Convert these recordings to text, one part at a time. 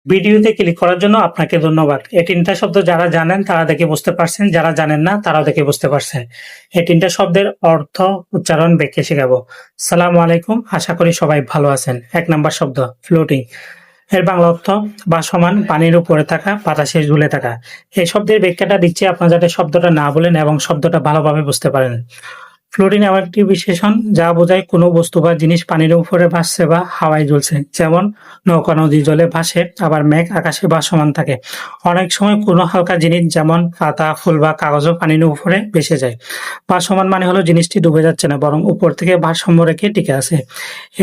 ভিডিওতে ক্লিক করার জন্য আপনাকে ধন্যবাদ। এই ৩ টা শব্দ যারা জানেন তারা দেখে বুঝতে পারছেন, যারা জানেন না তারাও দেখে বুঝতে পারছেন। এই ৩ টা শব্দের অর্থ, উচ্চারণ, ব্যাখ্যা শেখাবো। সালামু আলাইকুম, আশা করি সবাই ভালো আছেন। ১ নাম্বার শব্দ ফ্লোটিং। এর বাংলা অর্থ ভাসমান, পানির উপরে থাকা, বাতাসে ঝুলে থাকা। এই শব্দের ব্যাখ্যাটা দিচ্ছি আপনারা যাতে শব্দটা না বলেন এবং শব্দটা ভালোভাবে বুঝতে পারেন। ফ্লোটিং এমন একটি বিশেষণ যা বোঝায় কোনো বস্তু বা জিনিস পানির উপরে ভাসছে বা হাওয়ায় ঝুলছে। যেমন নৌকা নদী জলে ভাসে, আবার মেঘ আকাশে ভাসমান থাকে। অনেক সময় কোনো হালকা জিনিস যেমন পাতা, ফুল বা কাগজও পানির উপরে ভেসে যায়। ভাসমান মানে হলো জিনিসটি ডুবে যাচ্ছে না, বরং উপর থেকে ভারসাম্য রেখে টিকে আছে।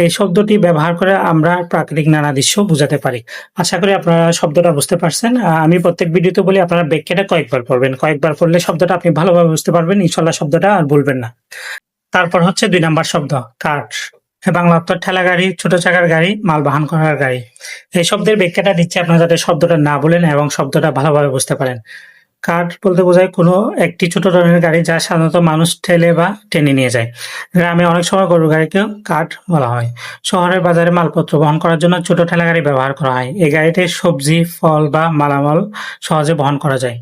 এই শব্দটি ব্যবহার করে আমরা প্রাকৃতিক নানা দৃশ্য বোঝাতে পারি। আশা করি আপনারা শব্দটা বুঝতে পারছেন। আমি প্রত্যেক ভিডিওতে বলি আপনারা ব্যাখ্যাটা কয়েকবার পড়বেন। কয়েকবার পড়লে শব্দটা আপনি ভালোভাবে বুঝতে পারবেন। ইনশাআল্লাহ শব্দটা আর ভুলবেন না। তারপর হচ্ছে ২ নাম্বার শব্দ কার্ট। বাংলা অর্থ ঠেলা গাড়ি, ছোট চাকার গাড়ি, মাল বহন করার গাড়ি। এই শব্দের ব্যাখ্যাটা দিচ্ছি আপনারা যাতে শব্দটা না বলেন এবং শব্দটা ভালোভাবে বুঝতে পারেন। কার্ট বলতে বোঝায় কোনো একটি ছোট ধরনের গাড়ি যা সাধারণত মানুষ ঠেলে বা টেনে নিয়ে যায়। গ্রামে অনেক সময় গরুর গাড়িকেও কার্ট বলা হয়। শহরের বাজারে মালপত্র বহন করার জন্য ছোট ঠেলা গাড়ি ব্যবহার করা হয়। এই গাড়িতে সবজি, ফল বা মালামাল সহজে বহন করা যায়।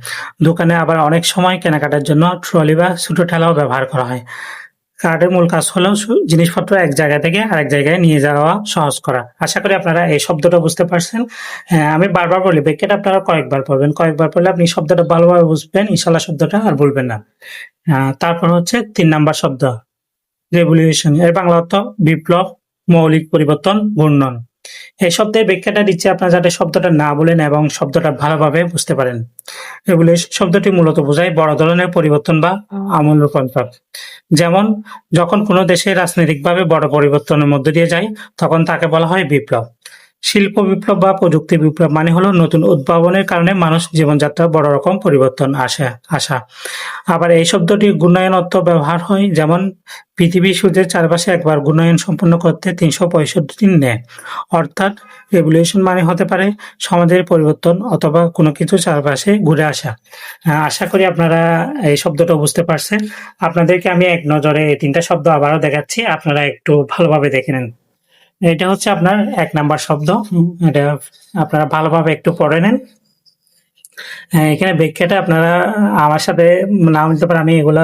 দোকানে আবার অনেক সময় কেনাকাটার জন্য ট্রলি বা ছোট ঠেলাও ব্যবহার করা হয়। কার্টের মূল কাজ হলো জিনিসপত্র এক জায়গা থেকে আরেক জায়গায় নিয়ে যাওয়া সহজ করা। আশা করি আপনারা এই শব্দটা বুঝতে পারছেন। আমি বারবার বলি ব্যাখ্যাটা আপনারা কয়েকবার পড়বেন। কয়েকবার পড়লে আপনি শব্দটা ভালোভাবে বুঝবেন। ইনশাআল্লাহ শব্দটা আর ভুলবেন না। তারপর হচ্ছে ৩ নাম্বার শব্দ রেভলিউশন। এর বাংলা অর্থ বিপ্লব, মৌলিক পরিবর্তন, ঘূর্ণন। এই শব্দের ব্যাখ্যাটা দিচ্ছি আপনারা যাতে শব্দটা না বলেন এবং শব্দটা ভালোভাবে বুঝতে পারেন। রেগুলেশন শব্দটি মূলত বোঝায় বড় ধরনের পরিবর্তন বা আমূল রূপান্তর। যেমন যখন কোনো দেশে রাজনৈতিকভাবে বড় পরিবর্তনের মধ্য দিয়ে যায় তখন তাকে বলা হয় বিপ্লব। শিল্প বিপ্লব বা প্রযুক্তি বিপ্লব মানে হলো নতুন উদ্ভাবনের কারণে মানুষ জীবনযাত্রা বড় রকম পরিবর্তন আসা। আবার এই শব্দটি ঘূর্ণায়ন অর্থ ব্যবহার হয়, যেমন পৃথিবী সূর্যের চারপাশে একবার ঘূর্ণায়ন সম্পন্ন করতে ৩৬৫ দিন নেয়। অর্থাৎ রেভলিউশন মানে হতে পারে সমাজের পরিবর্তন অথবা কোনো কিছু চারপাশে ঘুরে আসা। আশা করি আপনারা এই শব্দটা বুঝতে পারছেন। আপনাদেরকে আমি এক নজরে এই ৩ টা শব্দ আবারও দেখাচ্ছি, আপনারা একটু ভালোভাবে দেখে নেন। এটা হচ্ছে আপনার ১ নাম্বার শব্দ। এটা আপনারা ভালোভাবে একটু পড়ে নেন। এখানে ব্যাখ্যাটা আপনারা আমার সাথে নাও মিলতে পারে, আমি এগুলা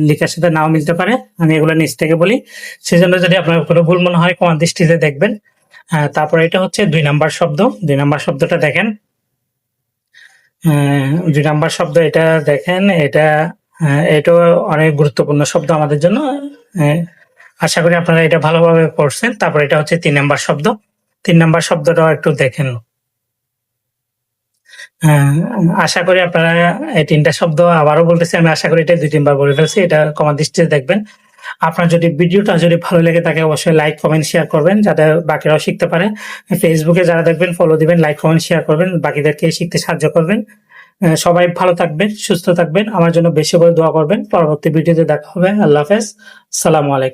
লেখার সাথে নাও মিলতে পারে, আমি এগুলো নিচ থেকে বলি। সেজন্য যদি আপনার কোনো ভুল মনে হয় ক্ষমার দৃষ্টিতে দেখবেন। তারপরে এটা হচ্ছে ২ নাম্বার শব্দ। ২ নাম্বার শব্দটা দেখেন। ২ নাম্বার শব্দ এটা দেখেন, এটাও অনেক গুরুত্বপূর্ণ শব্দ আমাদের জন্য। আশা করি আপনারা এটা ভালোভাবে পড়ছেন। তারপর এটা হচ্ছে ৩ নাম্বার শব্দ। ৩ নাম্বার শব্দটাও একটু দেখেন। আশা করি আপনারা এই ৩ টা শব্দ আবারও বলতেছি, আমি আশা করি এটা ২-৩ বার বলে ফেলছি। এটা ক্ষমার দৃষ্টিতে দেখবেন। আপনার যদি ভিডিওটা ভালো লেগে থাকে অবশ্যই লাইক, কমেন্ট, শেয়ার করবেন যাতে বাকিরাও শিখতে পারে। ফেসবুকে যারা দেখবেন ফলো দিবেন, লাইক, কমেন্ট, শেয়ার করবেন, বাকিদেরকে শিখতে সাহায্য করবেন। সবাই ভালো থাকবেন, সুস্থ থাকবেন, আমার জন্য বেশি করে দোয়া করবেন। পরবর্তী ভিডিওতে দেখা হবে। আল্লাহ হাফেজ, সালামু আলাইকুম।